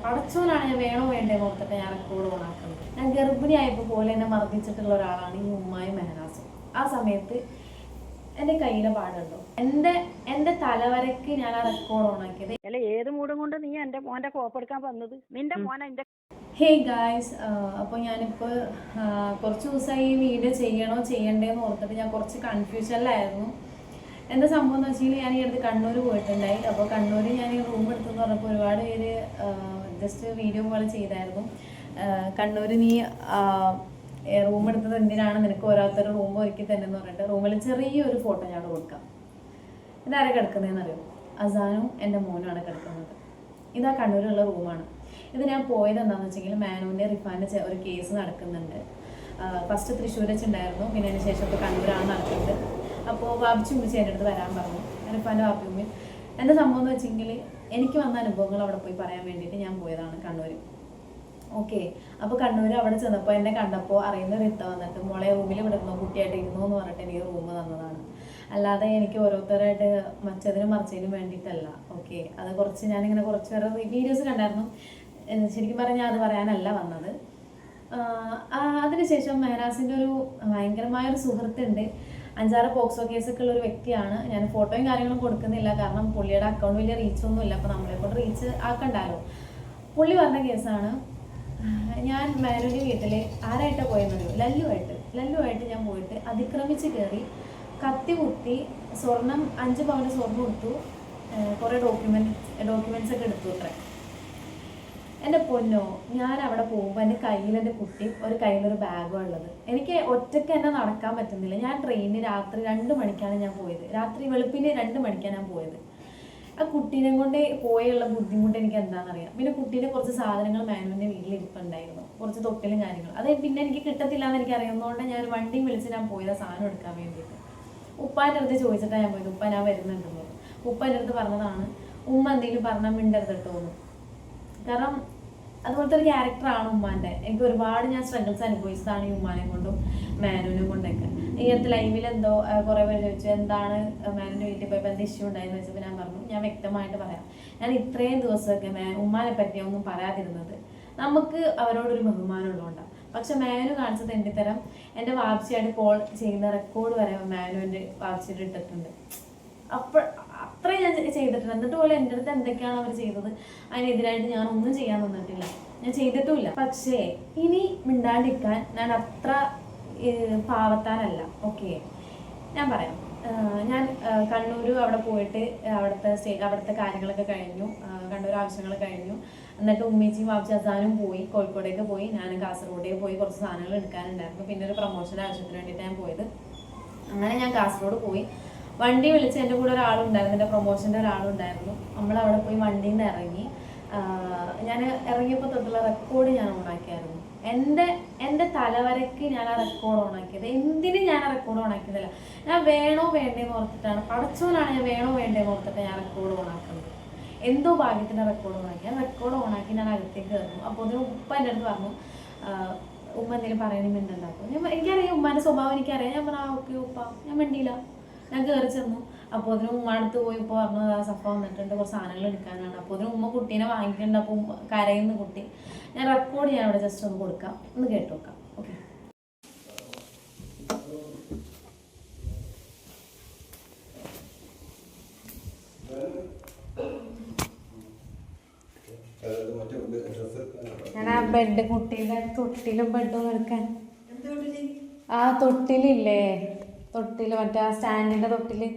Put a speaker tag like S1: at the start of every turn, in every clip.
S1: പടച്ചോനാണ് ഞാൻ വേണോ വേണ്ടേ ഓർത്തിട്ട് ഞാൻ റെക്കോർഡ് ഓണാക്കുന്നത്. ഞാൻ ഗർഭിണിയായപ്പോൾ പോലെ എന്നെ മർദ്ദിച്ചിട്ടുള്ള ഒരാളാണ് ഈ ഉമ്മായും മെഹനാസും. ആ സമയത്ത് എൻ്റെ കയ്യിലെ പാടുണ്ടോ, എൻ്റെ തലവരയ്ക്ക് ഞാൻ ആ റെക്കോർഡ് ഓണാക്കിയത്.
S2: അല്ല, ഏത് മൂടും കൊണ്ട് നീ എൻ്റെ മോൻ്റെ കോപ്പെടുക്കാൻ വന്നത്? നിന്റെ മോനെ എൻ്റെ
S1: ഹേ ഗായ്സ്, അപ്പോൾ ഞാനിപ്പോൾ കുറച്ച് ദിവസമായി ഈ വീഡിയോ ചെയ്യണോ ചെയ്യണ്ടേന്ന് ഓർത്തിട്ട് ഞാൻ കുറച്ച് കൺഫ്യൂഷനിലായിരുന്നു. എന്താ സംഭവം എന്ന് വെച്ചാൽ ഞാൻ ഈ അടുത്ത് കണ്ണൂർ പോയിട്ടുണ്ടായി. അപ്പോൾ കണ്ണൂർ ഞാൻ ഈ റൂം എടുത്തെന്ന് പറഞ്ഞപ്പോൾ ഒരുപാട് പേര് ജസ്റ്റ് വീഡിയോ പോലെ ചെയ്തായിരുന്നു. കണ്ണൂർ നീ റൂം എടുത്തത് എന്തിനാണ്, നിനക്ക് ഓരോരുത്തർ റൂം ഒരുക്കി തന്നെയെന്ന് പറഞ്ഞിട്ട് റൂമിൽ ചെറിയൊരു ഫോട്ടോ ഞാൻ കൊടുക്കാം. ഇതാരെ കിടക്കുന്നതെന്ന് അറിയോ? അസാനും എൻ്റെ മോനുമാണ് കിടക്കുന്നത്. ഇതാ കണ്ണൂരുള്ള റൂമാണ്. ഇത് ഞാൻ പോയത് എന്താണെന്ന് വെച്ചെങ്കിൽ മാനുവിൻ്റെ റിഫാൻ്റെ ഒരു കേസ് നടക്കുന്നുണ്ട്. ഫസ്റ്റ് തൃശ്ശൂർ വെച്ചുണ്ടായിരുന്നു, പിന്നെ അതിന് ശേഷം ഇപ്പോൾ കണ്ണൂരാണ് നടക്കുന്നത്. അപ്പോൾ വാപ്പിച്ചു ഉമ്മിച്ച് എൻ്റെ അടുത്ത് വരാൻ പറഞ്ഞു, റിഫാൻ്റെ വാപ്പി ഉമ്മി. എൻ്റെ സംഭവം എന്ന് വെച്ചെങ്കിൽ എനിക്ക് വന്ന അനുഭവങ്ങൾ അവിടെ പോയി പറയാൻ വേണ്ടിയിട്ട് ഞാൻ പോയതാണ് കണ്ണൂർ. ഓക്കെ, അപ്പോൾ കണ്ണൂർ അവിടെ ചെന്നപ്പോൾ എന്നെ കണ്ടപ്പോൾ അറിയുന്ന ഒരു ഇത്ത വന്നിട്ട് മോളെ റൂമിൽ വിടുന്നു, കുട്ടിയായിട്ട് ഇരുന്നു എന്ന് പറഞ്ഞിട്ട് എനിക്ക് റൂം തന്നതാണ്. അല്ലാതെ എനിക്ക് ഓരോരുത്തരായിട്ട് മറ്റതിനും മറിച്ചതിനും വേണ്ടിയിട്ടല്ല. ഓക്കെ, അത് കുറച്ച് ഞാനിങ്ങനെ കുറച്ച് വേറെ വീഡിയോസ് കണ്ടായിരുന്നു. ശരിക്കും പറഞ്ഞാൽ അത് പറയാനല്ല വന്നത്. അതിനുശേഷം മെഹനാസിൻ്റെ ഒരു ഭയങ്കരമായൊരു സുഹൃത്തുണ്ട്. 5-6 പോക്സോ കേസൊക്കെ ഉള്ളൊരു വ്യക്തിയാണ്. ഞാൻ ഫോട്ടോയും കാര്യങ്ങളും കൊടുക്കുന്നില്ല, കാരണം പുള്ളിയുടെ അക്കൗണ്ട് വലിയ റീച്ചൊന്നും ഇല്ല. അപ്പോൾ നമ്മളെക്കൊണ്ട് റീച്ച് ആക്കണ്ടല്ലോ. പുള്ളി പറഞ്ഞ കേസാണ്. ഞാൻ മാനുവിൻ്റെ വീട്ടിൽ ആരായിട്ടാണ് പോയെന്നറിയോ? ലല്ലുവായിട്ട് ഞാൻ പോയിട്ട് അതിക്രമിച്ച് കയറി, കത്തി കുത്തി, സ്വർണം 5 പവൻ്റെ സ്വർണ്ണം കൊടുത്തു, കുറേ ഡോക്യുമെൻറ്റ്സ് ഒക്കെ എടുത്തു. അത്ര എൻ്റെ പൊന്നോ, ഞാൻ അവിടെ പോകുമ്പോൾ എൻ്റെ കയ്യിലെൻ്റെ കുട്ടി, ഒരു കയ്യിലൊരു ബാഗും ഉള്ളത്. എനിക്ക് ഒറ്റയ്ക്ക് എന്നെ നടക്കാൻ പറ്റുന്നില്ല. ഞാൻ ട്രെയിനിന് രാത്രി 2 മണിക്കാണ് ഞാൻ പോയത്. രാത്രി വെളുപ്പിന് 2 മണിക്കാണ് ഞാൻ പോയത്. ആ കുട്ടീനെ കൊണ്ട് പോയുള്ള ബുദ്ധിമുട്ട് എനിക്ക് എന്താണെന്നറിയാം. പിന്നെ കുട്ടീൻ്റെ കുറച്ച് സാധനങ്ങൾ മാനുവിൻ്റെ വീട്ടിൽ ഇരിപ്പുണ്ടായിരുന്നു, കുറച്ച് തൊട്ടിലും കാര്യങ്ങളും. അത് പിന്നെ എനിക്ക് കിട്ടത്തില്ല എന്ന് എനിക്ക് അറിയുന്നതുകൊണ്ട് ഞാൻ വണ്ടിയും വിളിച്ച് ഞാൻ പോയത് സാധനം എടുക്കാൻ വേണ്ടിയിട്ട്. ഉപ്പാൻ്റെ അടുത്ത് ചോദിച്ചിട്ടാണ് ഞാൻ പോയത്. ഉപ്പ ഞാൻ വരുന്നുണ്ടെന്ന് പറഞ്ഞു. ഉപ്പ എൻ്റെ അടുത്ത് പറഞ്ഞതാണ്, ഉമ്മ എന്തെങ്കിലും പറഞ്ഞാൽ മിണ്ടരുതിട്ടോന്ന്. കാരണം അതുപോലത്തെ ഒരു ക്യാരക്ടറാണ് ഉമ്മാൻ്റെ. എനിക്ക് ഒരുപാട് ഞാൻ സ്ട്രഗിൾസ് അനുഭവിച്ചതാണ് ഈ ഉമ്മാനെ കൊണ്ടും മാനുവിനെ കൊണ്ടൊക്കെ. ഈ അടുത്ത് ലൈവിൽ എന്തോ കുറേ പേര് ചോദിച്ചു എന്താണ് മാനുവിൻ്റെ വീട്ടിൽ പോയപ്പോൾ എന്ത് ഇഷ്യൂ ഉണ്ടായെന്ന് വെച്ചപ്പോൾ ഞാൻ പറഞ്ഞു, ഞാൻ വ്യക്തമായിട്ട് പറയാം. ഞാൻ ഇത്രയും ദിവസമൊക്കെ ഉമ്മാനെ പറ്റി ഒന്നും പറയാതിരുന്നത് നമുക്ക് അവരോടൊരു ബഹുമാനമുള്ളതുകൊണ്ടാണ്. പക്ഷെ മാനു കാണിച്ചത് എൻ്റെ തരം എൻ്റെ വാപ്സിയായിട്ട് കോൾ ചെയ്യുന്ന റെക്കോർഡ് വരെ മാനുവിൻ്റെ വാപ്സിയിട്ട് ഇട്ടിട്ടുണ്ട്. അപ്പോൾ അത്രയും ഞാൻ ചെയ്തിട്ടുണ്ട്. എന്നിട്ട് പോലെ എൻ്റെ അടുത്ത് എന്തൊക്കെയാണ് അവർ ചെയ്തത് അതിനെതിരായിട്ട് ഞാൻ ഒന്നും ചെയ്യാൻ നിന്നിട്ടില്ല, ഞാൻ ചെയ്തിട്ടുമില്ല. പക്ഷേ ഇനി മിണ്ടാണ്ടിരിക്കാൻ ഞാൻ അത്ര പാവത്താനല്ല. ഓക്കെ, ഞാൻ പറയാം. ഞാൻ കണ്ണൂർ അവിടെ പോയിട്ട് അവിടുത്തെ കാര്യങ്ങളൊക്കെ കഴിഞ്ഞു, കണ്ണൂർ ആവശ്യങ്ങൾ കഴിഞ്ഞു. എന്നിട്ട് ഉമ്മേച്ചിയും വാപ്ചി അസാനും പോയി, കോഴിക്കോടേക്ക് പോയി. ഞാൻ കാസർഗോഡേക്ക് പോയി, കുറച്ച് സാധനങ്ങൾ എടുക്കാനുണ്ടായിരുന്നു. പിന്നെ ഒരു പ്രൊമോഷൻ്റെ ആവശ്യത്തിന് വേണ്ടിയിട്ട് ഞാൻ പോയത്. അങ്ങനെ ഞാൻ കാസർഗോഡ് പോയി. വണ്ടി വിളിച്ച് എൻ്റെ കൂടെ ഒരാളുണ്ടായിരുന്നു, എൻ്റെ പ്രൊമോഷൻ്റെ ഒരാളുണ്ടായിരുന്നു. നമ്മളവിടെ പോയി വണ്ടിയിൽ നിന്ന് ഇറങ്ങി. ഞാൻ ഇറങ്ങിയപ്പോൾ തൊട്ടുള്ള റെക്കോർഡ് ഞാൻ ഓണാക്കിയായിരുന്നു. എൻ്റെ തലവരയ്ക്ക് ഞാൻ ആ റെക്കോർഡ് ഓണാക്കിയത്. എന്തിനും ഞാൻ ആ റെക്കോർഡ് ഓണാക്കിയതല്ല, ഞാൻ വേണോ വേണ്ടേന്ന് ഓർത്തിട്ടാണ്. പടച്ചോനാണ് ഞാൻ വേണോ വേണ്ടേന്ന് ഓർത്തിട്ട് ഞാൻ റെക്കോർഡ് ഓണാക്കുന്നത്. എന്തോ ഭാഗ്യത്തിൻ്റെ റെക്കോർഡ് ഓണാക്കി. ഞാൻ റെക്കോർഡ് ഓണാക്കി ഞാൻ അകത്തേക്ക് കയറുന്നു. അപ്പോൾ അതിന് ഉപ്പ എൻ്റെ അടുത്ത് പറഞ്ഞു, ഉമ്മ എന്തെങ്കിലും പറയണമെന്നുണ്ടാക്കും. എനിക്കറിയാം ഉമ്മാൻ്റെ സ്വഭാവം എനിക്കറിയാം. ഞാൻ പറഞ്ഞു ഓക്കെ ഉപ്പ, ഞാൻ മിണ്ടിയില്ല. ഞാൻ കയറി ചെന്നു. അപ്പോൾ അതിന് ഉമ്മ അടുത്ത് പോയി ഇപ്പോൾ പറഞ്ഞത് ആ സഫ വന്നിട്ടുണ്ട്, കുറച്ച് സാധനങ്ങൾ എടുക്കാനാണ്. അപ്പോൾ അതിന് ഉമ്മ കുട്ടീനെ വാങ്ങിക്കുന്നുണ്ട്. അപ്പോൾ കരയുന്ന കുട്ടി. ഞാൻ റെക്കോർഡ് ചെയ്യാൻ അവിടെ ജസ്റ്റ് ഒന്ന് കൊടുക്കാം, ഒന്ന് കേട്ട് നോക്കാം. ഓക്കെ, ഞാൻ ആ ബെഡ് കുട്ടീൻ്റെ തൊട്ടിലും ബെഡും എടുക്കാൻ. ആ തൊട്ടിലില്ലേ, തൊട്ടില് മറ്റേ ആ സ്റ്റാൻഡിന്റെ തൊട്ടില്,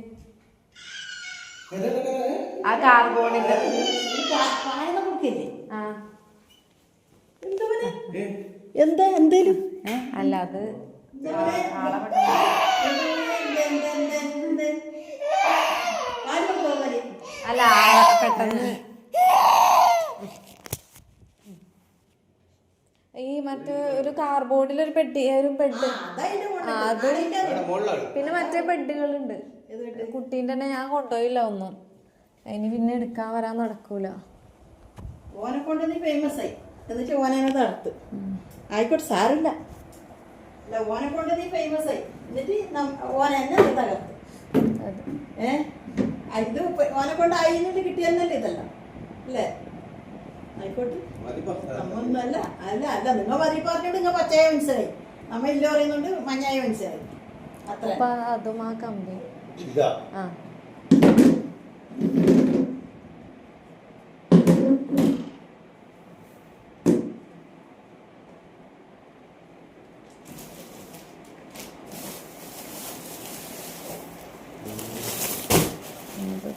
S1: ആ കാർബോർഡിന്റെ.
S2: എന്താ എന്തേലും
S1: അല്ല അത് അല്ല പെട്ടെന്ന് ഈ മറ്റേ ഒരു കാർബോർഡിൽ ഒരു ബെഡ്, അത് പിന്നെ മറ്റേ ബെഡുകളുണ്ട്. കുട്ടീൻ്റെ തന്നെ ഞാൻ കൊണ്ടുപോയില്ല ഒന്നും. അതിന് പിന്നെ എടുക്കാൻ വരാൻ നടക്കൂല.
S2: ഓനെ കൊണ്ട് നീ ഫേമസ് ആയി എന്നിട്ട് ഓനെ തടുത്ത് ആയിക്കോട്ടെ, സാരില്ല. ഓനെ കൊണ്ട് നീ ഫേമസ് ആയി എന്നിട്ട് ഓനെ എന്നെ തകർത്ത്. ഇത് ഓനെ കൊണ്ട് ആയി കിട്ടിയെന്നല്ലേ ഇതല്ല അല്ലേ? ആയിക്കോട്ടെ. നമ്മൊന്നല്ല അല്ല അല്ല നിങ്ങൾ മതി പറഞ്ഞിട്ട് നിങ്ങൾ പച്ചയായ മനസ്സിലായി. നമ്മ ഇല്ല പറയുന്നുണ്ട് മഞ്ഞായ മനസ്സിലായി. അത്ര
S1: അപ്പൊ അതും ആ കമ്പി ആ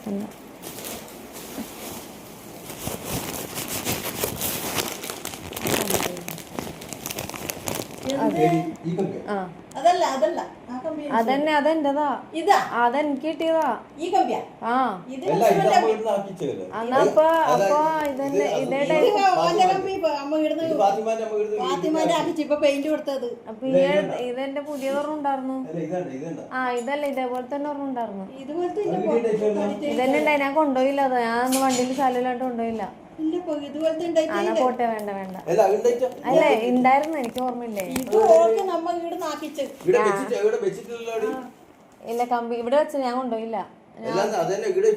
S1: തന്നെ ആ
S2: അതല്ല അതല്ല ആ കമ്പി
S1: അതന്നെ അതെന്റെതാ
S2: ഇതാ
S1: അതെനിക്ക് കിട്ടിയതാ
S2: ഈ കമ്പിയാ
S1: ആ
S2: ഇത്
S1: എന്നാ അപ്പൊ ഇതന്നെ ഇതേ ടൈപ്പ്
S2: ഓന്റെ കമ്പി അമ്മ ഇടുന്ന ഫാത്തിമാന്റെ ആക്കിച്ച് ഇപ്പൊ പെയിന്റ് കൊടുത്തത്.
S1: അപ്പൊ ഈ ഇതെന്റെ പുതിയതൊരെണ്ണം ഉണ്ടായിരുന്നു. ആ ഇതല്ല ഇതേപോലെ തന്നെ ഒരെണ്ണം ഉണ്ടായിരുന്നു.
S2: ഇതുപോലത്തെ
S1: ഇതന്നെ ഉണ്ടായി. ഞാൻ കൊണ്ടുപോയില്ല. അത് ഞാൻ അന്ന് വണ്ടിയിൽ സ്ഥലമില്ലാണ്ട് കൊണ്ടുപോയില്ല.
S2: ഇതുപോലത്തെ
S1: ആണോ പോട്ടെ വേണ്ട വേണ്ട അല്ലേ ഉണ്ടായിരുന്നു. എനിക്ക് ഓർമ്മയില്ലേ ഇല്ല കമ്പി ഇവിടെ വെച്ച ഞാൻ കൊണ്ടുപോയില്ല.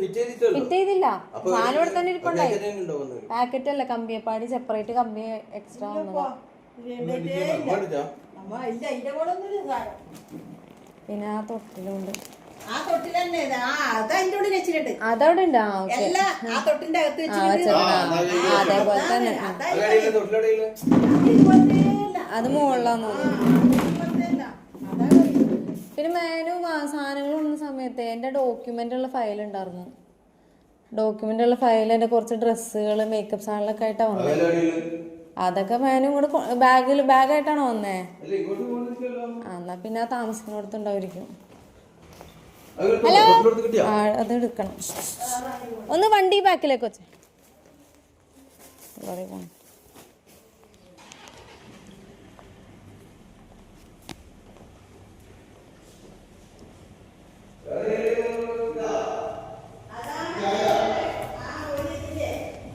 S1: ഫിറ്റ് ചെയ്തില്ല. സാധനം ഇവിടെ തന്നെ ഇരിപ്പുണ്ടായി. പാക്കറ്റ് അല്ല കമ്പിയെപ്പാടി സെപ്പറേറ്റ് കമ്പി എക്സ്ട്രാ വന്നതാ. പിന്നെ ആ തൊട്ടിലുണ്ട്. അതവിടെ ഉണ്ട്. അതേപോലെ തന്നെ അത് മുകളിലാന്ന് പിന്നെ മേനു സാധനങ്ങൾ വന്ന സമയത്ത് എൻ്റെ ഡോക്യുമെന്റ് ഉള്ള ഫയൽ ഉണ്ടായിരുന്നു. ഡോക്യുമെന്റ് ഉള്ള ഫയൽ എൻ്റെ കുറച്ച് ഡ്രസ്സുകൾ മേക്കപ്പ് സാധനങ്ങളൊക്കെ ആയിട്ടാ വന്നത്. അതൊക്കെ മേനും കൂടെ ബാഗായിട്ടാണോ വന്നേ? എന്നാ പിന്നെ ആ താമസിക്കുന്നിടത്തുണ്ടായിരിക്കും. ഹലോ അത് എടുക്കണം. ഒന്ന് വണ്ടി ബാക്കിലേക്ക് വെച്ച്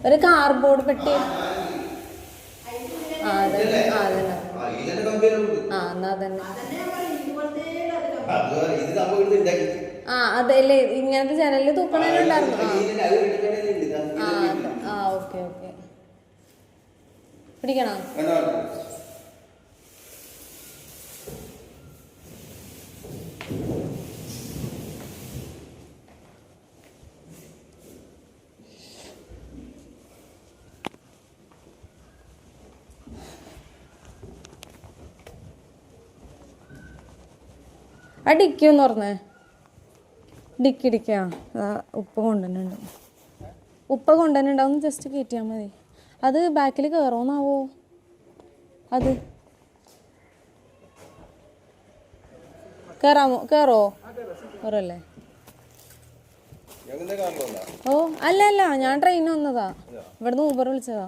S1: ഒരു കാർഡ്ബോർഡ് പെട്ടി. ആ അതന്നെ അതന്നെ ആ എന്നാ അതന്നെ. ആ അതല്ലേ ഇങ്ങനത്തെ ജനലിൽ തൂക്കണുണ്ടായിരുന്നു. ആ ഓക്കെ ഓക്കെ പിടിക്കണോ? ആ ഡിക്കൊന്ന് പറഞ്ഞേ. ഡിക്കിടിക്കാ ഉപ്പ കൊണ്ടുതന്നുണ്ട്. ഉപ്പ കൊണ്ടുതന്നുണ്ട്. ഒന്ന് ജസ്റ്റ് കയറ്റിയാൽ മതി. അത് ബാക്കിൽ കയറോന്നാവോ? അത് കയറാമോ? കയറോ? കയറല്ലേ? ഓ അല്ല അല്ല ഞാൻ ട്രെയിൻ വന്നതാ. ഇവിടുന്ന് ഊബർ വിളിച്ചതാ.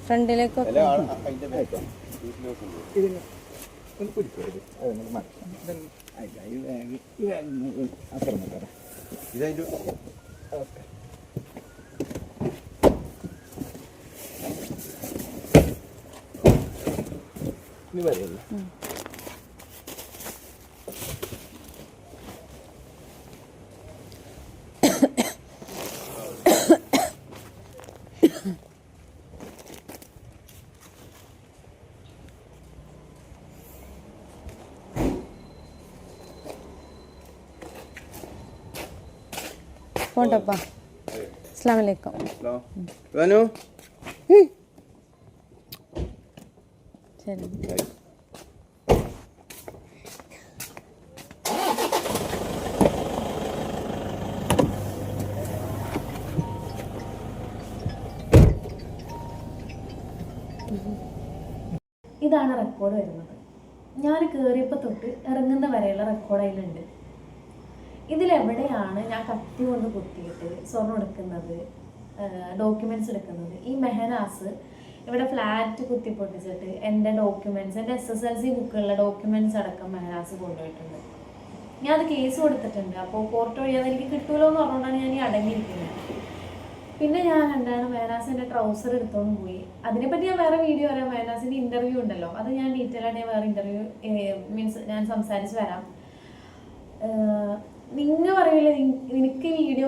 S1: ഫ്രണ്ടിലേക്ക് പോട്ടപ്പാ. അസ്സലാമു അലൈക്കും. ശരി. ഇതാണ് റെക്കോർഡ് വരുന്നത്. ഞാൻ കയറിയപ്പോൾ തൊട്ട് ഇറങ്ങുന്ന വരെയുള്ള റെക്കോർഡ് അതിലുണ്ട്. ഇതിലെവിടെയാണ് ഞാൻ കത്തി കൊണ്ട് കുത്തിയിട്ട് സ്വർണ്ണം എടുക്കുന്നത്, ഡോക്യുമെൻറ്റ്സ് എടുക്കുന്നത്? ഈ മെഹനാസ് ഇവിടെ ഫ്ലാറ്റ് കുത്തി പൊട്ടിച്ചിട്ട് എൻ്റെ ഡോക്യുമെൻറ്റ്സ്, എൻ്റെ SSLC ബുക്കുകളിലെ ഡോക്യുമെൻറ്റ്സ് അടക്കം മെഹനാസ് കൊണ്ടുപോയിട്ടുണ്ട്. ഞാൻ അത് കേസ് കൊടുത്തിട്ടുണ്ട്. അപ്പോൾ കോർട്ട് വഴി അതെനിക്ക് കിട്ടുമല്ലോ എന്ന് പറഞ്ഞുകൊണ്ടാണ് ഞാൻ ഈ അടങ്ങിയിരിക്കുന്നത്. പിന്നെ ഞാൻ എന്താണ് മെഹനാസിൻ്റെ ട്രൗസർ എടുത്തോണ്ട് പോയി. അതിനെപ്പറ്റി ഞാൻ വേറെ വീഡിയോ വരാം. മെഹനാസിൻ്റെ ഇൻ്റർവ്യൂ ഉണ്ടല്ലോ, അത് ഞാൻ ഡീറ്റെയിൽ ആയിട്ട് ഞാൻ വേറെ ഇൻ്റർവ്യൂ മീൻസ് ഞാൻ സംസാരിച്ച് വരാം.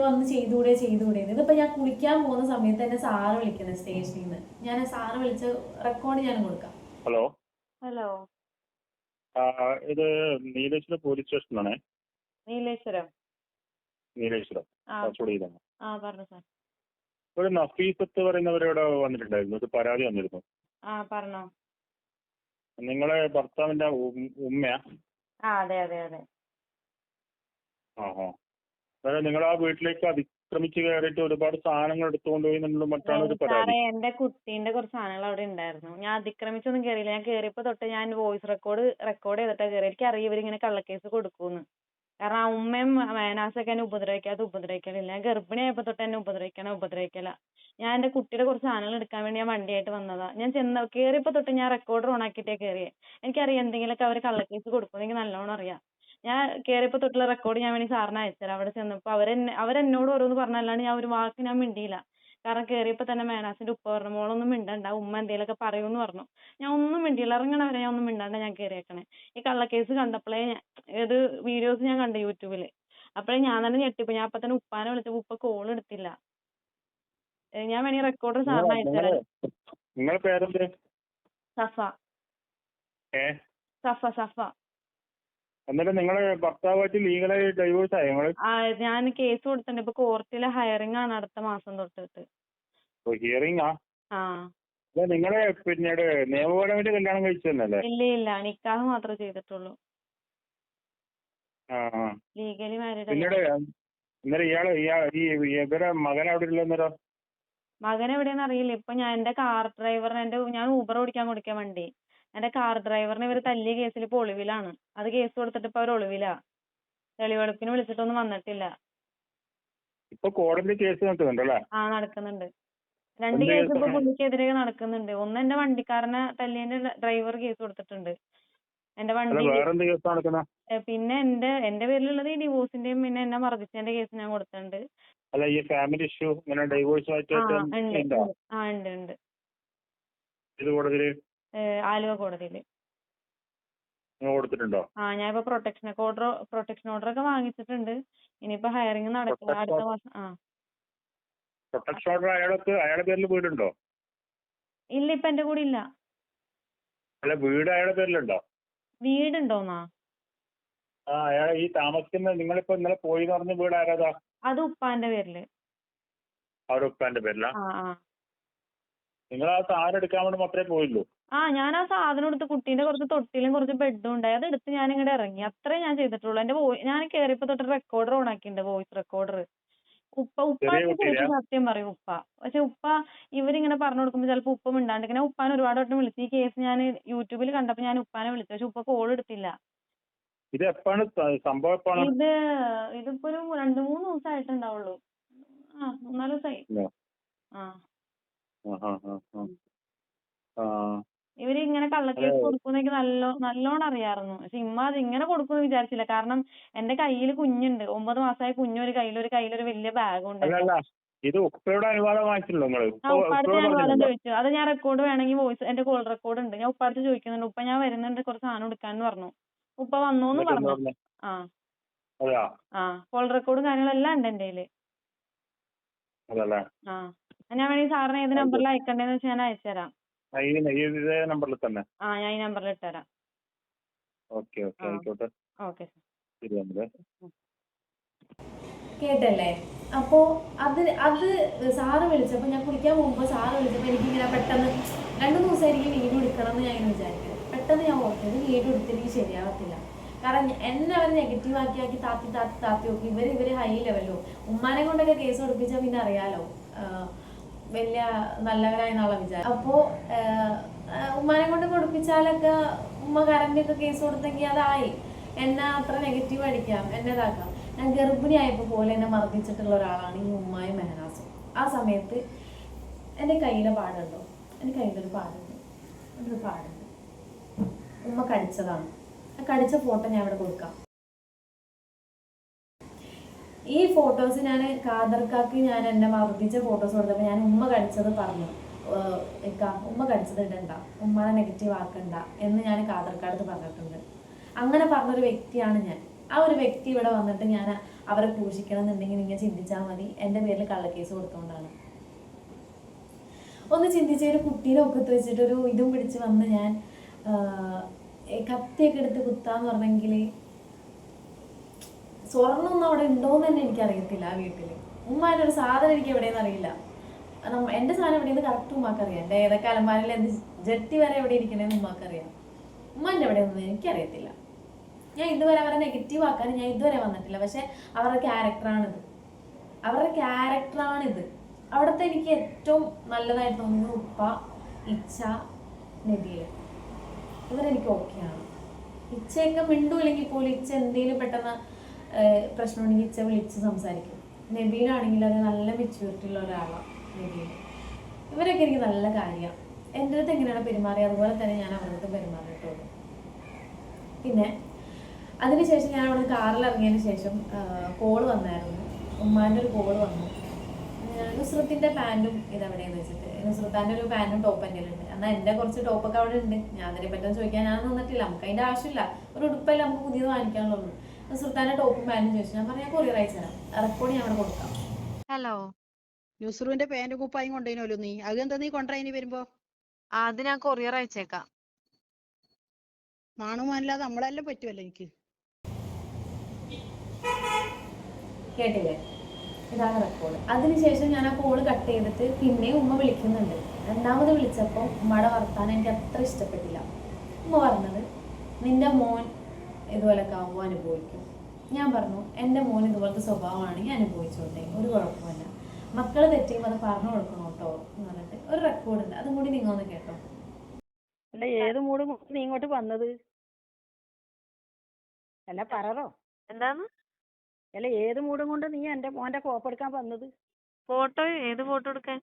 S1: വന്ന് ചെയ്തുകൂടെ ഇതിപ്പോ ഞാൻ കുളിക്കാൻ പോകുന്ന സമയത്ത് എന്നെ സാറ് വിളിക്കുന്നത് സ്റ്റേഷനിൽ നിന്ന്. ഞാൻ സാറ് വിളിച്ച റെക്കോർഡ് ഞാൻ കൊടുക്കാം.
S3: ഹലോ,
S4: ഹലോ,
S3: ഇത് നീലേശ്വരം പോലീസ് സ്റ്റേഷനാണേ.
S4: നീലേശ്വരം.
S3: നീലേശ്വരം
S4: ആ
S3: കാസർഗോഡ് ചെയ്താണ്.
S4: പറഞ്ഞു സാർ.
S3: ഒരു നഫീസത്ത് പറയുന്നവരിവിടെ വന്നിട്ടുണ്ടായിരുന്നു, ഒരു പരാതി വന്നിരുന്നു.
S4: പറഞ്ഞോ.
S3: നിങ്ങളെ ഭർത്താവിന്റെ ഉമ്മയാ?
S4: അതെ അതെ അതെ.
S3: അതായത് നിങ്ങൾ ആ വീട്ടിലേക്ക് അതിക്രമിച്ച് കയറിയിട്ട് ഒരുപാട് സാധനങ്ങൾ എടുത്തുകൊണ്ട് പോയി എന്നുള്ള മറ്റാണ് ഒരു പരാതി.
S4: സാറേ, എന്റെ കുട്ടീന്റെ കുറച്ച് സാധനങ്ങൾ അവിടെ ഉണ്ടായിരുന്നു. ഞാൻ അതിക്രമിച്ചൊന്നും കയറിയില്ല. ഞാൻ കയറിയപ്പോ തൊട്ട് ഞാൻ വോയിസ് റെക്കോർഡ് ചെയ്തിട്ടാ കയറി. എനിക്കറിയാം ഇവരിങ്ങനെ കള്ളക്കേസ് കൊടുക്കൂന്ന്. കാരണം ആ ഉമ്മയും മേനാസൊക്കെ എന്നെ ഉപദ്രവിക്കലില്ല. ഞാൻ ഗർഭിണിയായപ്പോ തൊട്ട് എന്നെ ഉപദ്രവിക്കല. ഞാൻ എന്റെ കുട്ടിയുടെ കുറച്ച് സാധനങ്ങൾ എടുക്കാൻ വേണ്ടി ഞാൻ വണ്ടിയായിട്ട് വന്നതാ. ഞാൻ കയറിയപ്പോ തൊട്ട് ഞാൻ റെക്കോർഡർ ഓൺ ആക്കിയിട്ടേ കയറിയേ. എനിക്കറിയാം എന്തെങ്കിലുമൊക്കെ അവർ കള്ളക്കേസ് കൊടുക്കും, എനിക്ക് നല്ലോണം അറിയാം. ഞാൻ കയറിയപ്പോ തൊട്ടുള്ള റെക്കോർഡ് ഞാൻ വേണമെങ്കിൽ സാറിന് അയച്ചുതരാം. അവിടെ ചെന്നപ്പോ അവരെന്നോട് ഓരോന്ന് പറഞ്ഞല്ലാണ്ട് ഞാൻ ഒരു വാക്ക് ഞാൻ മിണ്ടിയില്ല. കാരണം കയറിയപ്പോ തന്നെ മേനാസിന്റെ ഉപ്പ പറഞ്ഞു, മോളൊന്നും മിണ്ടണ്ട, ഉമ്മ എന്തെങ്കിലുമൊക്കെ പറയൂന്ന് പറഞ്ഞു. ഞാൻ ഒന്നും മിണ്ടിയില്ല. ഇറങ്ങണവരെ ഞാൻ ഒന്നും മിണ്ടാണ്ട ഞാൻ കയറിയേക്കണേ. ഈ കള്ളക്കേസ് കണ്ടപ്പോഴേ ഇത് വീഡിയോസ് ഞാൻ കണ്ടു യൂട്യൂബില്. അപ്പോഴേ ഞാൻ തന്നെ ഞെട്ടിപ്പോയി. ഞാൻ അപ്പൊ തന്നെ ഉപ്പാനെ വിളിച്ചപ്പോ ഉപ്പ കോൾ എടുത്തില്ല. ഞാൻ വേണമെങ്കിൽ റെക്കോർഡർ സാറിന് അയച്ചുതരാം.
S3: നിങ്ങളുടെ പേരെന്ത്?
S4: സഫ. സഫ.
S3: എന്നിട്ട് നിങ്ങളെ ഭർത്താവായിട്ട് ലീഗലായി ഡൈവോഴ്സ് ആയോ നിങ്ങള്?
S4: ഞാൻ കേസ് കൊടുത്തിട്ടുണ്ട്. ഇപ്പൊ കോർട്ടിലെ ഹയറിംഗ് ആണ് അടുത്ത മാസം തൊട്ടിട്ട്.
S3: ഹിയറിംഗ് നിങ്ങളെ പിന്നീട് നിയമപരമായിട്ട് കല്യാണം കഴിച്ചതല്ലേ?
S4: ഇല്ല, നിക്കാഹ് മാത്രമേ ചെയ്തിട്ടുള്ളൂ. Legally married.
S3: പിന്നീട് ഇവരെ മകൻ അവിടെ ഇല്ലെന്നോ?
S4: മകൻ എവിടെയെന്ന് അറിയില്ല. ഇപ്പൊ ഞാൻ എന്റെ കാർ ഡ്രൈവറിന് ഞാൻ ഊബർ ഓടിക്കാൻ കൊടുക്കാൻ വണ്ടി. എന്റെ കാർ ഡ്രൈവറിനെ ഇവര് തല്ലിയ കേസിൽ ഇപ്പൊ ഒളിവിലാണ്. അത് കേസ് കൊടുത്തിട്ട് ഇപ്പൊ അവർ ഒളിവിലാ. തെളിവെടുപ്പിന് വിളിച്ചിട്ടൊന്നും വന്നിട്ടില്ല.
S3: ഇപ്പൊ കോടതി കേസ് നടക്കുന്നുണ്ടല്ലേ?
S4: നടക്കുന്നുണ്ട്. 2 കേസ് ഇപ്പൊ പുള്ളിക്കെതിരെ നടക്കുന്നുണ്ട്. ഒന്ന് എന്റെ വണ്ടിക്കാരനെ തല്ലിയതിന്റെ ഡ്രൈവർ കേസ് കൊടുത്തിട്ടുണ്ട്. എന്റെ വണ്ടി. പിന്നെ എന്റെ പേരിലുള്ളത് ഈ ഡിവോഴ്സിന്റെയും പിന്നെ എന്നെ മർദ്ദിച്ചതിന്റെ കേസ് ഞാൻ കൊടുത്തിട്ടുണ്ട്.
S3: അല്ല, ഈ ഫാമിലി ഇഷ്യൂ ഇങ്ങനെ ഡൈവോഴ്സ്
S4: ഉണ്ട്.
S3: ഇത് കോടതിയില്?
S4: ആലുവ കോടതിയില്
S3: കൊടുത്തിട്ടുണ്ടോ?
S4: ഞാനിപ്പോ പ്രൊട്ടക്ഷൻ ഓർഡർ ഒക്കെ വാങ്ങിച്ചിട്ടുണ്ട്. ഇനിയിപ്പോ ഹയറിംഗ് നടക്കും അടുത്ത മാസം.
S3: പ്രൊട്ടക്ഷൻ ഓർഡർ അയാളുടെ പേരിൽ വീടുണ്ടോ?
S4: ഇല്ല, ഇപ്പൊ എന്റെ കൂടെ ഇല്ല.
S3: അല്ല, വീട് അയാളുടെ പേരിലുണ്ടോ?
S4: വീടുണ്ടോന്നാ?
S3: അയാൾ ഈ താമസിക്കുന്ന നിങ്ങളിപ്പോ ഇന്നലെ പോയി പറഞ്ഞ വീട് ആരാതാ?
S4: അത് ഉപ്പാന്റെ പേരില്.
S3: അവരുടെ ഉപ്പാന്റെ പേരിലാ? നിങ്ങൾ ആ സാധനം എടുക്കാൻ വേണ്ടി മാത്രമേ പോയുള്ളൂ?
S4: ഞാൻ ആ സാധനം എടുത്ത് കുട്ടീന്റെ കുറച്ച് തൊട്ടിലും കുറച്ച് ബെഡും ഉണ്ടായി. അത് എടുത്ത് ഞാൻ ഇങ്ങോട്ട് ഇറങ്ങി. അത്രേ ഞാൻ ചെയ്തിട്ടുള്ളൂ. ഞാൻ കയറിയപ്പോ തൊട്ട് റെക്കോർഡർ ഓൺ ആക്കിയിട്ടുണ്ട്, വോയിസ് റെക്കോർഡർ. ഉപ്പാക്ക് ചോദിച്ചു സത്യം പറയും ഉപ്പ. പക്ഷെ ഉപ്പ ഇവരിങ്ങനെ പറഞ്ഞു കൊടുക്കുമ്പോ ചിലപ്പോ ഉപ്പ മിണ്ടാണ്ടിരിക്കണ. ഉപ്പാനെ ഒരുപാട് വട്ടം വിളിച്ചു. ഈ കേസ് ഞാൻ യൂട്യൂബിൽ കണ്ടപ്പോ ഞാൻ ഉപ്പാനെ വിളിച്ചു. പക്ഷെ ഉപ്പ കോൾ എടുത്തില്ല.
S3: ഇത് എപ്പാണ് സംഭവം?
S4: ഇതിപ്പോ ഒരു 2-3 ദിവസമായിട്ടുണ്ടാവുള്ളൂ. 3-4 ദിവസമായി. ഇവരിങ്ങനെ കള്ളക്കേസ് കൊടുക്കുന്ന എനിക്ക് നല്ലോണം അറിയാമായിരുന്നു. പക്ഷെ ഇമ്മ അത് ഇങ്ങനെ കൊടുക്കുമെന്ന് വിചാരിച്ചില്ല. കാരണം എന്റെ കയ്യിൽ കുഞ്ഞുണ്ട്. 9 മാസമായ കുഞ്ഞൊരു കയ്യിലൊരു വലിയ ബാഗുണ്ട്.
S3: ഇത് ഉപ്പയുടെ അനുവാദം വാങ്ങിച്ചിട്ടുണ്ടോ നിങ്ങള്?
S4: ഉപ്പാടത്ത് ഞാൻ അനുവാദം ചോദിച്ചു. അത് ഞാൻ റെക്കോർഡ് വേണമെങ്കിൽ വോയിസ് എന്റെ കോൾ റെക്കോർഡ് ഉണ്ട്. ഞാൻ ഉപ്പാടത്ത് ചോദിക്കുന്നുണ്ട്, ഉപ്പ ഞാൻ വരുന്നുണ്ട് കുറച്ച് സാധനം എടുക്കാന്ന് പറഞ്ഞു. ഉപ്പ വന്നോന്ന് പറഞ്ഞു. കോൾ റെക്കോർഡും കാര്യങ്ങളെല്ലാം ഉണ്ട് എന്റെ കയ്യില്. ഞാൻ വേണമെങ്കിൽ സാറിന് ഏത് നമ്പറിൽ അയക്കണ്ടേന്ന് വെച്ചാൽ ഞാൻ അയച്ചുതരാം.
S3: നമ്പറിൽ തന്നെ?
S4: ഞാൻ ഈ നമ്പറിൽ ഇട്ടുതരാം.
S3: ഓക്കെ ആയിക്കോട്ടെ.
S4: ഓക്കെ
S1: കേട്ടല്ലേ? അപ്പോ അത് സാറ് വിളിച്ചപ്പോ, ഞാൻ കുളിക്കാൻ പോകുമ്പോ സാറ് വിളിച്ചപ്പോ എനിക്കിങ്ങനെ പെട്ടെന്ന് 2 ദിവസം എനിക്ക് വീഡിയോ എടുക്കണം എന്ന് ഞാൻ ഇങ്ങനെ വിചാരിക്കുന്നത്. പെട്ടെന്ന് ഞാൻ ഓർത്തത് വീഡിയോ എടുത്തിട്ട് ശരിയാവത്തില്ല. കാരണം എന്നെ അവർ നെഗറ്റീവ് ആക്കി താത്തി നോക്കി. ഇവര് ഹൈ ലെവലോ ഉമ്മാനെ കൊണ്ടൊക്കെ കേസ് കൊടുപ്പിച്ചാൽ പിന്നെ അറിയാലോ വലിയ നല്ലവരായെന്നുള്ള വിചാരം. അപ്പോൾ ഉമ്മാനെ കൊണ്ട് കൊടുപ്പിച്ചാലൊക്കെ ഉമ്മ കറണ്ടിയൊക്കെ കേസ് കൊടുത്തെങ്കിൽ അതായി. എന്നെ അത്ര നെഗറ്റീവ് അടിക്കാം, എന്നെ ഇതാക്കാം. ഞാൻ ഗർഭിണിയായപ്പോൾ പോലെ എന്നെ മർദ്ദിച്ചിട്ടുള്ള ഒരാളാണ് ഈ ഉമ്മായും മെഹനാസും. ആ സമയത്ത് എൻ്റെ കയ്യിലെ പാടുണ്ടോ? എൻ്റെ കയ്യിലൊരു പാടുണ്ട്. ഉമ്മ കടിച്ചതാണ്. ആ കടിച്ച ഫോട്ടോ ഞാൻ ഇവിടെ കൊടുക്കാം. ഈ ഫോട്ടോസ് ഞാൻ കാദർക്കാക്ക് ഞാൻ എന്നെ മർദ്ദിച്ച ഫോട്ടോസ് കൊടുത്തപ്പോൾ ഞാൻ ഉമ്മ കടിച്ചത് പറഞ്ഞു, ഉമ്മ കടിച്ചത് ഇടണ്ട, ഉമ്മനെ നെഗറ്റീവ് ആക്കണ്ട എന്ന് ഞാൻ കാദർക്കാടുത്ത് പറഞ്ഞിട്ടുണ്ട്. അങ്ങനെ പറഞ്ഞൊരു വ്യക്തിയാണ് ഞാൻ. ആ ഒരു വ്യക്തി ഇവിടെ വന്നിട്ട് ഞാൻ അവരെ ക്രൂശിക്കണം എന്നുണ്ടെങ്കിൽ നിങ്ങൾ ചിന്തിച്ചാൽ മതി എൻ്റെ പേരിൽ കള്ളക്കേസ് കൊടുത്തുകൊണ്ടാണ്. ഒന്ന് ചിന്തിച്ച ഒരു കുട്ടീനെ ഒക്കത്ത് വെച്ചിട്ടൊരു ഇതും പിടിച്ച് വന്ന് ഞാൻ കത്തിയൊക്കെ എടുത്ത് കുത്താന്ന് പറഞ്ഞെങ്കിൽ സ്വർണ്ണമൊന്നും അവിടെ ഉണ്ടോയെന്ന് തന്നെ എനിക്കറിയത്തില്ല. ആ വീട്ടിൽ ഉമ്മാൻ്റെ ഒരു സാധനം എനിക്ക് എവിടെയെന്ന് അറിയില്ല. എൻ്റെ സാധനം എവിടെയെന്ന് കറക്റ്റ് ഉമ്മാക്കറിയാം. എൻ്റെ ഏതൊക്കെ അലമാരയിൽ എന്ത് ജെട്ടി വരെ എവിടെ ഇരിക്കണേന്ന് ഉമ്മാക്കറിയാം. ഉമ്മാൻ്റെ എവിടെയൊന്നും എനിക്കറിയത്തില്ല. ഞാൻ ഇതുവരെ അവരെ നെഗറ്റീവ് ആക്കാൻ ഞാൻ ഇതുവരെ വന്നിട്ടില്ല. പക്ഷെ അവരുടെ ക്യാരക്ടറാണിത്. അവിടുത്തെ എനിക്ക് ഏറ്റവും നല്ലതായിട്ട് തോന്നുന്നത് ഉപ്പ, ഇച്ച, നബീൽ. ഇവരെനിക്ക് ഓക്കെയാണ്. ഇച്ചയൊക്കെ മിണ്ടൂല്ലെങ്കിൽ പോലും ഇച്ച എന്തെങ്കിലും പെട്ടെന്ന് പ്രശ്നമുണ്ടെങ്കിൽ ഇച്ച വിളിച്ച് സംസാരിക്കും. നബീലാണെങ്കിൽ അത് നല്ല മെച്യൂരിറ്റി ഉള്ള ഒരാളാണ് നബീൽ. ഇവരൊക്കെ എനിക്ക് നല്ല കാര്യമാണ്. എൻ്റെ അടുത്ത് എങ്ങനെയാണ് പെരുമാറിയത് അതുപോലെ തന്നെ ഞാൻ അവരുടെ അടുത്ത് പെരുമാറിയിട്ടുള്ളൂ. പിന്നെ അതിനുശേഷം ഞാൻ അവിടെ കാറിൽ ഇറങ്ങിയതിന് ശേഷം കോള് വന്നായിരുന്നു. ഉമ്മാൻ്റെ ഒരു കോള് വന്നു. നുസ്രത്തിൻ്റെ പാൻറ്റും ഇതെവിടെയെന്ന് വെച്ചിട്ട്, നുസ്രത്താൻ്റെ ഒരു പാൻറ്റും ടോപ്പ് എൻ്റെ ഉണ്ട്. എന്നാൽ എൻ്റെ കുറച്ച് ടോപ്പൊക്കെ അവിടെ ഉണ്ട്. ഞാൻ അതിനെ പറ്റും ചോദിക്കാൻ ഞാൻ നിന്നിട്ടില്ല. നമുക്ക് അതിൻ്റെ ആവശ്യമില്ല. ഒരു ഉടുപ്പല്ല നമുക്ക് പുതിയത് വാങ്ങിക്കാനുള്ളൂ. നുസ്രത്താൻ്റെ ടോപ്പും പാൻറ്റും ചോദിച്ചു. ഞാൻ പറഞ്ഞാൽ കൊറിയർ അയച്ചു തരാം. റെക്കോർഡ് ഞാൻ അവിടെ കൊടുക്കാം.
S4: ഹലോ,
S2: നുസ്രുവിന്റെ പാൻറ് കുപ്പായും കൊണ്ടുപോയിനോല്ലോ നീ. അതെന്താ നീ കൊണ്ടുവരാനി വരുമ്പോ?
S4: അത് ഞാൻ കൊറിയർ അയച്ചേക്കാം.
S2: നാണുമാനില്ലാതെ നമ്മളെല്ലാം പറ്റുമല്ലോ എനിക്ക്.
S1: കേട്ടില്ലേ? ഇതാണ് റെക്കോർഡ്. അതിനുശേഷം ഞാൻ ആ കോള് കട്ട് ചെയ്തിട്ട് പിന്നെ ഉമ്മ വിളിക്കുന്നുണ്ട്. രണ്ടാമത് വിളിച്ചപ്പോൾ ഉമ്മയുടെ വർത്താനം എനിക്ക് അത്ര ഇഷ്ടപ്പെട്ടില്ല. ഉമ്മ പറഞ്ഞത് നിന്റെ മോൻ ഇതുപോലൊക്കെ ആവുമ്പോൾ അനുഭവിക്കും. ഞാൻ പറഞ്ഞു എൻ്റെ മോൻ ഇതുപോലത്തെ സ്വഭാവമാണെങ്കിൽ അനുഭവിച്ചോട്ടെ, ഒരു കുഴപ്പമില്ല. മക്കൾ തെറ്റിയുമ്പോൾ അത് പറഞ്ഞു കൊടുക്കണം കേട്ടോ എന്ന് പറഞ്ഞിട്ട് ഒരു റെക്കോർഡുണ്ട്. അതും കൂടി നിങ്ങൾ ഒന്ന് കേട്ടോ.
S2: അല്ല, ഏത് മൂട് നീ ഇങ്ങോട്ട് വന്നത്? അല്ല പററോ,
S4: എന്താണ്?
S2: അല്ല ഏത് മൂടും കൊണ്ട് നീ എന്റെ മോന്റെ കോപ്പ് എടുക്കാൻ വന്നത്?
S4: ഫോട്ടോ? ഏത് ഫോട്ടോ എടുക്കാൻ?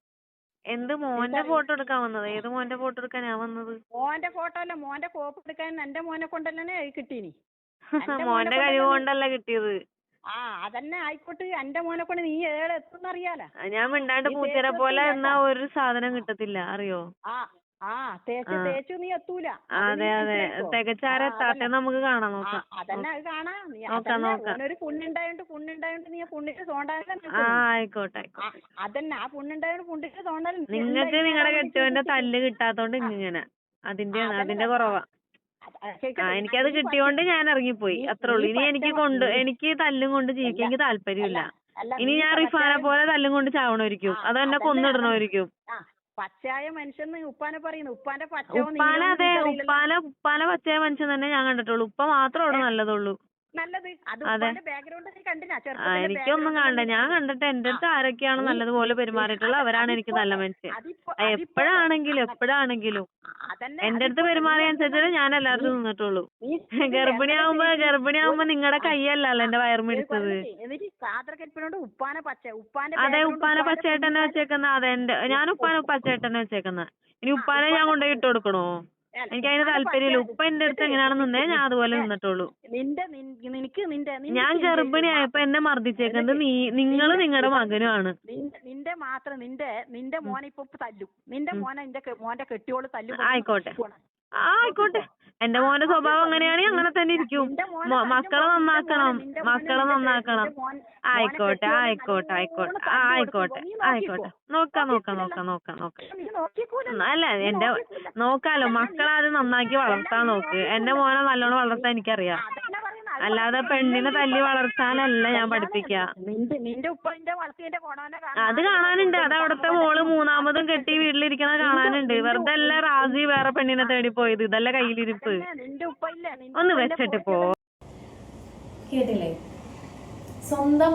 S4: എന്ത് മോന്റെ ഫോട്ടോ എടുക്കാൻ വന്നത്? ഏത് മോന്റെ ഫോട്ടോ എടുക്കാൻ ഞാൻ വന്നത്?
S2: മോന്റെ ഫോട്ടോ അല്ല, മോന്റെ കോപ്പ് എടുക്കാൻ എന്റെ മോനെ കൊണ്ടല്ലേ കിട്ടീനി.
S4: മോന്റെ കഴിവ് കൊണ്ടല്ല കിട്ടിയത്.
S2: ആ അതന്നെ ആയിക്കോട്ടെ. എന്റെ മോനെ കൊണ്ട് നീ ഏടെ എത്തുന്ന അറിയാലോ.
S4: ഞാൻ മിണ്ടാണ്ട് പൂച്ചേരെ പോലെ എന്നാ ഒരു സാധനം കിട്ടത്തില്ല, അറിയോ?
S2: തേച്ചു നീ എത്തൂല.
S4: അതെ അതെ, തികച്ചാരെ എത്താട്ടെ, നമുക്ക് കാണാം. നോക്കാം.
S2: അതന്നെ അത് കാണാം. ഒരു പുണ്ണുണ്ടായോണ്ട് നീ പുണ്ണിട്ട് തോണ്ടാലും.
S4: ആയിക്കോട്ടെ.
S2: അതന്നെ ആ പുണ്ണുണ്ടായോണ്ട് പുണ്ണിട്ട് തോണ്ടാലും.
S4: നിങ്ങക്ക് നിങ്ങളുടെ കെട്ടിയവന്റെ തല്ല് കിട്ടാത്തോണ്ട് ഇങ്ങനെ അതിന്റെ കുറവാ. എനിക്കത് കിട്ടിയോണ്ട് ഞാൻ ഇറങ്ങിപ്പോയി, അത്രേ ഉള്ളൂ. ഇനി എനിക്ക് തല്ലും കൊണ്ട് ജീവിക്കാൻ എനിക്ക് താല്പര്യമില്ല. ഇനി ഞാൻ റിഫാനെ പോലെ തല്ലും കൊണ്ട് ചാവണമായിരിക്കും, അത് എന്നെ കൊന്നിടണമായിരിക്കും.
S2: പച്ചയായ മനുഷ്യൻ ഉപ്പാനെ പറയുന്നു. ഉപ്പാനെ
S4: പച്ചയായ മനുഷ്യൻ തന്നെ ഞാൻ കണ്ടിട്ടുള്ളൂ. ഉപ്പ മാത്രം അവിടെ നല്ലതുള്ളൂ. എനിക്കൊന്നും കാണണ്ട. ഞാൻ കണ്ടിട്ട് എന്റെ അടുത്ത് ആരൊക്കെയാണ് നല്ലതുപോലെ പെരുമാറിയിട്ടുള്ള അവരാണ് എനിക്ക് നല്ല മനുഷ്യൻ. എപ്പോഴാണെങ്കിലും എന്റെ അടുത്ത് പെരുമാറിയ അനുസരിച്ച് ഞാൻ എല്ലായിടത്തും നിന്നിട്ടുള്ളൂ. ഗർഭിണിയാവുമ്പോ നിങ്ങളുടെ കൈയല്ലല്ലോ എന്റെ വയറുമിടിച്ചത്. അതെ, ഉപ്പാനെ പച്ചയായിട്ടെന്നെ വെച്ചേക്കുന്ന. ഞാൻ ഉപ്പാനെ പച്ചയായിട്ടെന്നെ വെച്ചേക്കുന്ന. ഇനി ഉപ്പാനെ ഞാൻ കൊണ്ടുപോയി ഇട്ട് കൊടുക്കണോ? എനിക്ക് അതിന് താല്പര്യമില്ല. ഉപ്പ എന്റെ അടുത്ത് എങ്ങനെയാണെന്ന് നിന്നേ ഞാൻ അതുപോലെ നിന്നിട്ടുള്ളൂ. ഞാൻ ഗർഭിണിയായപ്പോ എന്നെ മർദ്ദിച്ചേക്കുന്നത് നിങ്ങളും നിങ്ങളുടെ മകനുമാണ്.
S2: നിന്റെ മോനെ ഇപ്പൊ തല്ലും. നിന്റെ മോന്റെ കെട്ടിയോള് തല്ലും.
S4: ആയിക്കോട്ടെ. എന്റെ മോന്റെ സ്വഭാവം അങ്ങനെയാണെങ്കിൽ അങ്ങനെ തന്നെ ഇരിക്കും. മക്കളെ നന്നാക്കണം. ആയിക്കോട്ടെ. നോക്കാം. അല്ല, എന്റെ നോക്കാലോ. മക്കളെ നന്നാക്കി വളർത്താൻ നോക്ക്. എന്റെ മോനെ നല്ലോണം വളർത്താൻ എനിക്കറിയാം. അല്ലാതെ പെണ്ണിനെ തല്ലി വളർത്താനല്ല ഞാൻ പഠിപ്പിക്ക. അത് കാണാനുണ്ട്. അത് അവിടുത്തെ മോള് മൂന്നാമതും കെട്ടി വീട്ടിലിരിക്കണ കാണാനുണ്ട്. വെറുതെ അല്ല റാസി വേറെ പെണ്ണിനെ തേടി പോയത്. ഇതല്ല കയ്യിലിരിപ്പ്. ഒന്ന് വെച്ചിട്ട് പോ.
S1: കേട്ടില്ലേ? സ്വന്തം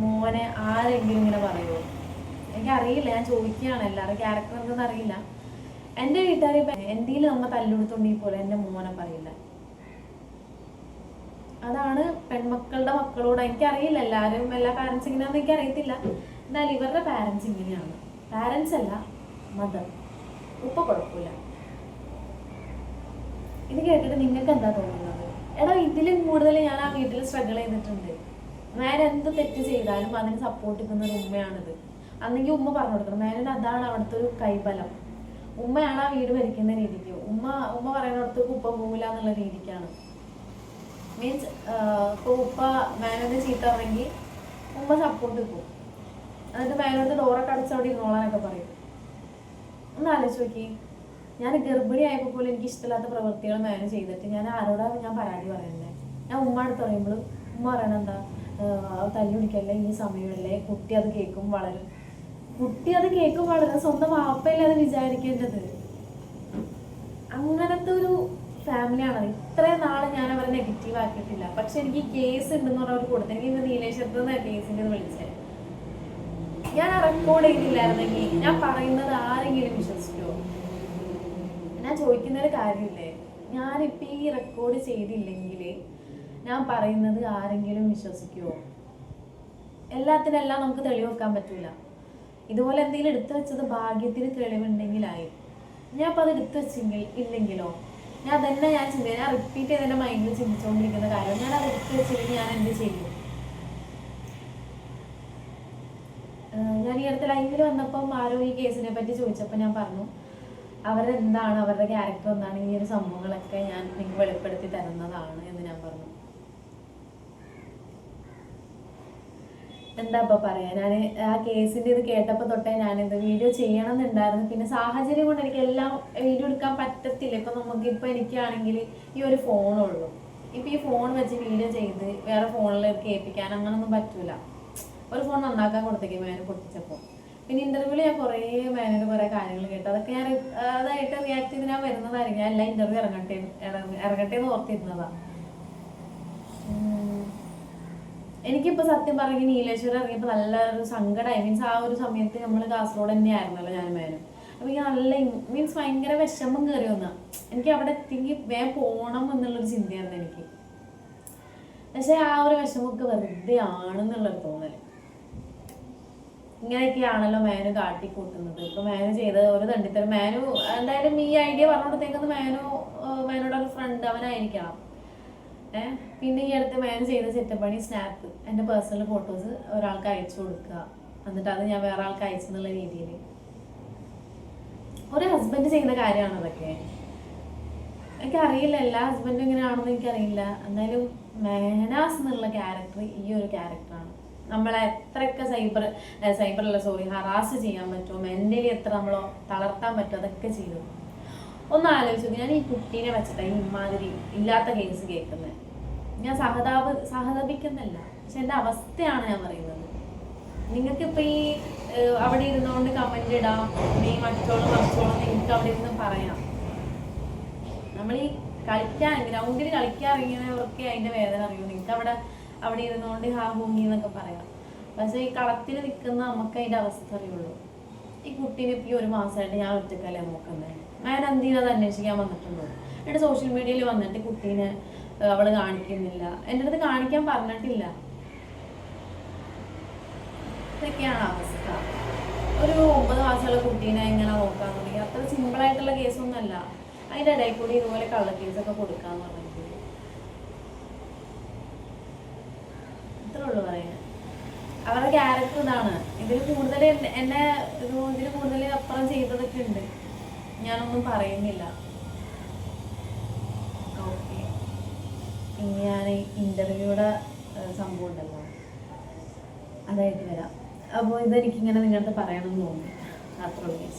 S1: മോനെ ആരെങ്കിലും ഇങ്ങനെ പറയുമോ? എനിക്കറിയില്ല. ഞാൻ ചോദിക്കുകയാണ്. എല്ലാവരും ക്യാരക്ടർ എന്തെന്ന് അറിയില്ല. എൻ്റെ വീട്ടുകാർ എന്തെങ്കിലും നമ്മ തല്ലുകൊടുത്തോണ്ടെങ്കിൽ പോലെ എൻ്റെ മോനെ പറയില്ല. അതാണ് പെൺമക്കളുടെ മക്കളോട്. എനിക്കറിയില്ല എല്ലാവരും എല്ലാ പാരൻസ് ഇങ്ങനെയാണെന്ന് എനിക്കറിയത്തില്ല. എന്നാലും ഇവരുടെ പാരൻസ് ഇങ്ങനെയാണ്. പാരൻസ് അല്ല, മദർ. ഉപ്പ കുഴപ്പമില്ല. ഇത് കേട്ടിട്ട് നിങ്ങൾക്ക് എന്താ തോന്നുന്നത്? എടാ, ഇതിലും കൂടുതൽ ഞാൻ ആ വീട്ടിൽ സ്ട്രഗിൾ ചെയ്തിട്ടുണ്ട്. നേരെ എന്ത് തെറ്റ് ചെയ്താലും അതിന് സപ്പോർട്ട് ചെയ്യുന്ന ഒരു ഉമ്മയാണിത്. അന്നെങ്കിൽ ഉമ്മ പറഞ്ഞു കൊടുക്കണം. നേരെ അതാണ് അവിടുത്തെ ഒരു കൈബലം. ഉമ്മയാണ് ആ വീട് ഭരിക്കുന്ന രീതിക്ക്. ഉമ്മ പറയുന്നിടത്തേക്ക് ഉപ്പ പോകില്ല എന്നുള്ള രീതിക്കാണ്. മീൻസ് ഇപ്പോൾ ഉപ്പ മാനോനെ ചീത്ത പറഞ്ഞെങ്കിൽ ഉമ്മ സപ്പോർട്ട് നിൽക്കും. എന്നിട്ട് മാനോട്ട് ഡോറൊക്കെ അടച്ചവിടെ ഇരുന്നോളാനൊക്കെ പറയും. ഒന്ന് ആലോചിച്ച് നോക്കി, ഞാൻ ഗർഭിണിയായപ്പോൾ പോലും എനിക്ക് ഇഷ്ടമില്ലാത്ത പ്രവൃത്തികൾ മാനോ ചെയ്തിട്ട് ഞാൻ ആരോടാണ് ഞാൻ പരാതി പറയണ്ടേ? ഞാൻ ഉമ്മ അടുത്ത് പറയുമ്പോൾ ഉമ്മ പറയണ എന്താ, തല്ലി പിടിക്കല്ലേ, ഇനി സമയമല്ലേ, കുട്ടി അത് കേൾക്കും വളരും. കുട്ടി അത് കേൾക്കും വളരും, സ്വന്തം വാപ്പയല്ലേ അത് വിചാരിക്കേണ്ടത്. അങ്ങനത്തെ ഒരു ഫാമിലിയാണത്. ഇത്രയും നാളെ ഞാൻ അവരെ നെഗറ്റീവ് ആക്കിയിട്ടില്ല. പക്ഷെ എനിക്ക് കേസ് ഉണ്ടെന്ന് പറഞ്ഞാൽ അവർ കൊടുത്തു. എനിക്ക് ഇന്ന് നീലേശ്വരത്ത് നിന്ന് കേസിൻ്റെ വിളിച്ചത്. ഞാൻ റെക്കോർഡ് ചെയ്തില്ലായിരുന്നെങ്കിൽ ഞാൻ പറയുന്നത് ആരെങ്കിലും വിശ്വസിക്കുമോ? ഞാൻ ചോദിക്കുന്നൊരു കാര്യമില്ലേ, ഞാനിപ്പോൾ ഈ റെക്കോർഡ് ചെയ്തില്ലെങ്കിൽ ഞാൻ പറയുന്നത് ആരെങ്കിലും വിശ്വസിക്കുമോ? എല്ലാത്തിനെല്ലാം നമുക്ക് തെളിവ് വെക്കാൻ പറ്റില്ല. ഇതുപോലെ എന്തെങ്കിലും എടുത്തു വെച്ചത് ഭാഗ്യത്തിന് തെളിവുണ്ടെങ്കിലായി. ഞാൻ അപ്പോൾ അത് എടുത്തു വെച്ചെങ്കിൽ ഇല്ലെങ്കിലോ? ഞാൻ തന്നെ ഞാൻ റിപ്പീറ്റ് ചെയ്ത് എൻ്റെ മൈൻഡിൽ ചിന്തിച്ചുകൊണ്ടിരിക്കുന്ന കാര്യം, ഞാൻ അത് എടുത്തു വെച്ചില്ലെങ്കിൽ ഞാൻ എന്ത് ചെയ്യും? ഞാൻ ഈ അടുത്ത ലൈവിൽ വന്നപ്പം ആരോ ഈ കേസിനെ പറ്റി ചോദിച്ചപ്പോൾ ഞാൻ പറഞ്ഞു, അവരെന്താണ്, അവരുടെ ക്യാരക്ടർ എന്താണ്, ഈ ഒരു സംഭവങ്ങളൊക്കെ ഞാൻ നിങ്ങൾക്ക് വെളിപ്പെടുത്തി തരുന്നതാണ് എന്ന് ഞാൻ പറഞ്ഞു. എന്താ ഇപ്പം പറയാ, ഞാൻ ആ കേസിൻ്റെ ഇത് കേട്ടപ്പോൾ തൊട്ടേ ഞാനിത് വീഡിയോ ചെയ്യണം എന്നുണ്ടായിരുന്നു. പിന്നെ സാഹചര്യം കൊണ്ട് എനിക്ക് എല്ലാം വീഡിയോ എടുക്കാൻ പറ്റത്തില്ല. ഇപ്പം നമുക്കിപ്പോൾ എനിക്കാണെങ്കിൽ ഈ ഒരു ഫോണുള്ളൂ. ഇപ്പം ഈ ഫോൺ വെച്ച് വീഡിയോ ചെയ്ത് വേറെ ഫോണിൽ കേൾപ്പിക്കാൻ അങ്ങനൊന്നും പറ്റൂല. ഒരു ഫോൺ നന്നാക്കാൻ കൊടുത്തേക്ക് മേനെ പൊട്ടിച്ചപ്പോൾ. പിന്നെ ഇൻ്റർവ്യൂവിൽ ഞാൻ കുറേ മേനോട് കുറേ കാര്യങ്ങൾ കേട്ടു. അതൊക്കെ ഞാൻ അതായിട്ട് റിയാക്ട് ചെയ്ത് ഞാൻ വരുന്നതായിരിക്കും. ഞാൻ എല്ലാ ഇൻ്റർവ്യൂ ഇറങ്ങട്ടെ എന്ന് ഓർത്തിരുന്നതാണ്. എനിക്കിപ്പോൾ സത്യം പറഞ്ഞെങ്കിൽ നീലേശ്വരം ഇറങ്ങിയപ്പോൾ നല്ലൊരു സങ്കടമായി. മീൻസ് ആ ഒരു സമയത്ത് നമ്മൾ കാസർഗോഡ് തന്നെയായിരുന്നല്ലോ ഞാൻ മേനും. അപ്പോൾ എനിക്ക് നല്ല മീൻസ് ഭയങ്കര വിഷമം കയറി വന്നാൽ എനിക്ക് അവിടെ എത്തിയെങ്കിൽ വേഗം പോകണം എന്നുള്ളൊരു ചിന്തയായിരുന്നു എനിക്ക്. പക്ഷേ ആ ഒരു വിഷമമൊക്കെ വെറുതെ ആണെന്നുള്ളൊരു തോന്നൽ. ഇങ്ങനെയൊക്കെയാണല്ലോ മേനു കാട്ടിക്കൂട്ടുന്നത്. ഇപ്പോൾ മേനു ചെയ്ത് ഒരു തണ്ടിത്തരം. മേനു എന്തായാലും ഈ ഐഡിയ പറഞ്ഞുകൊടുത്തേക്കുന്നത് മേനോടൊരു ഫ്രണ്ട് അവനായിരിക്കണം. പിന്നെ ഈ അടുത്ത് മേനു ചെയ്ത ചെറ്റപ്പണി സ്നാപ്പ്, എൻ്റെ പേഴ്സണൽ ഫോട്ടോസ് ഒരാൾക്ക് അയച്ചു കൊടുക്കുക, എന്നിട്ട് അത് ഞാൻ വേറെ ആൾക്ക് അയച്ചെന്നുള്ള രീതിയിൽ ഒരു ഹസ്ബൻഡ് ചെയ്യുന്ന കാര്യമാണ് അതൊക്കെ. എനിക്കറിയില്ല എല്ലാ ഹസ്ബൻഡും ഇങ്ങനെയാണെന്ന് എനിക്കറിയില്ല. എന്തായാലും മേനാസ് എന്നുള്ള ക്യാരക്ടർ ഈ ഒരു ക്യാരക്ടറാണ്. നമ്മളെ എത്രയൊക്കെ ഹറാസ് ചെയ്യാൻ പറ്റുമോ, മെൻ്റലി എത്ര നമ്മളോ തളർത്താൻ പറ്റുമോ അതൊക്കെ ചെയ്തു. ഒന്ന് ആലോചിച്ചു, ഞാൻ ഈ കുട്ടീനെ വെച്ചിട്ട് ഈ ഇമാതിരി ഇല്ലാത്ത കേസ് കേൾക്കുന്നത്. ഞാൻ സഹതപിക്കുന്നല്ല, പക്ഷെ എൻ്റെ അവസ്ഥയാണ് ഞാൻ പറയുന്നത്. നിങ്ങൾക്കിപ്പോൾ ഈ അവിടെ ഇരുന്നുകൊണ്ട് കമൻ്റ് ഇടാം, നീ മറ്റോളം നിങ്ങൾക്ക് അവിടെ ഇരുന്ന് പറയാം. നമ്മൾ ഈ ഗ്രൗണ്ടിൽ കളിക്കാൻ ഇറങ്ങിയവർക്ക് അതിൻ്റെ വേദന അറിയൂ. നിങ്ങൾക്ക് അവിടെ ഇരുന്നുകൊണ്ട് ഹൂങ്ങി എന്നൊക്കെ പറയാം. പക്ഷേ ഈ കളത്തിൽ നിൽക്കുന്ന നമുക്ക് അതിൻ്റെ അവസ്ഥ അറിയുള്ളൂ. ഈ കുട്ടീനെ ഇപ്പോൾ ഈ ഒരു മാസമായിട്ട് ഞാൻ ഒറ്റക്കല്ലേ നോക്കുന്നത്. ഞാൻ എന്തിനത് അന്വേഷിക്കാൻ വന്നിട്ടുണ്ടോ? എന്നിട്ട് സോഷ്യൽ മീഡിയയിൽ വന്നിട്ട് കുട്ടീനെ അവൾ കാണിക്കുന്നില്ല, എൻ്റെ അടുത്ത് കാണിക്കാൻ പറഞ്ഞിട്ടില്ല. ഇതൊക്കെയാണ് അവസ്ഥ. ഒരു 9 മാസമുള്ള കുട്ടീനെ എങ്ങനെ നോക്കാൻ തുടങ്ങി. അത്ര സിമ്പിളായിട്ടുള്ള കേസൊന്നുമല്ല. അതിൻ്റെ ഇടയിൽ കൂടി ഇതുപോലെ കള്ളക്കേസൊക്കെ കൊടുക്കാന്ന് പറഞ്ഞിട്ട് ഇത്രേ ഉള്ളൂ പറയാൻ. അവരുടെ ക്യാരക്ടർ ഇതാണ്. ഇതിൽ കൂടുതൽ അപ്പുറം ചെയ്തതൊക്കെ ഉണ്ട്, ഞാനൊന്നും പറയുന്നില്ല. ഓക്കെ, ഇനി ഞാൻ ഇൻ്റർവ്യൂയുടെ സംഭവം ഉണ്ടല്ലോ അതായിട്ട് വരാം. അപ്പോൾ ഇതെനിക്കിങ്ങനെ നിങ്ങളുടെ പറയണമെന്ന് തോന്നി. അത്രയുള്ളൂ.